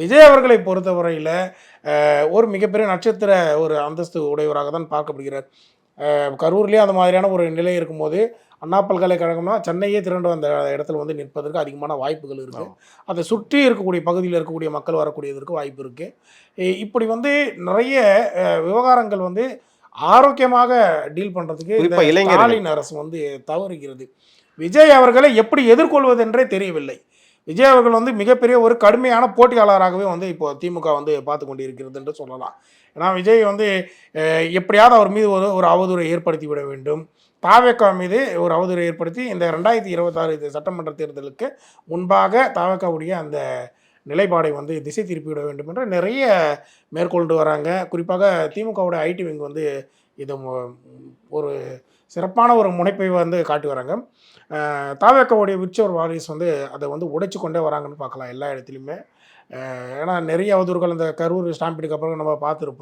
விஜய் அவர்களை பொறுத்தவரையில் ஒரு மிகப்பெரிய நட்சத்திர ஒரு அந்தஸ்து உடையவராக தான் பார்க்கப்படுகிறார். கரூர்லேயே அந்த மாதிரியான ஒரு நிலை இருக்கும்போது அண்ணா பல்கலைக்கழகம்னா சென்னையே திரண்டு வந்த இடத்துல வந்து நிற்பதற்கு அதிகமான வாய்ப்புகள் இருக்குது. அதை சுற்றி இருக்கக்கூடிய பகுதியில் இருக்கக்கூடிய மக்கள் வரக்கூடியதற்கு வாய்ப்பு இருக்குது. இப்படி வந்து நிறைய விவகாரங்கள் வந்து ஆரோக்கியமாக டீல் பண்ணுறதுக்கு ஸ்டாலின் அரசு வந்து தவறுகிறது. விஜய் அவர்களை எப்படி எதிர்கொள்வதென்றே தெரியவில்லை. விஜய் அவர்கள் வந்து மிகப்பெரிய ஒரு கடுமையான போட்டியாளராகவே வந்து இப்போ திமுக வந்து பார்த்து கொண்டு இருக்கிறது என்று சொல்லலாம். ஏன்னா விஜய் வந்து எப்படியாவது அவர் மீது ஒரு அவதூறை ஏற்படுத்தி விட வேண்டும், தாவேக்கா மீது ஒரு அவதூறை ஏற்படுத்தி இந்த 2026 சட்டமன்ற தேர்தலுக்கு முன்பாக தாவேக்காவுடைய அந்த நிலைப்பாடை வந்து திசை திருப்பி விட வேண்டும் என்று நிறைய மேற்கொண்டு வராங்க. குறிப்பாக திமுகவுடைய ஐடி விங் வந்து இது ஒரு சிறப்பான ஒரு முனைப்பை வந்து காட்டி வராங்க. தாவேக்காவுடைய விர்ச்சுவல் வாரிஸ் வந்து அதை வந்து உடைச்சு கொண்டே வராங்கன்னு பார்க்கலாம் எல்லா இடத்துலையுமே. ஏன்னா நிறைய அவதூறுகள் இந்த கரூர் ஸ்டாம்பிடுக்கு அப்புறம் நம்ம பார்த்துருப்போம்.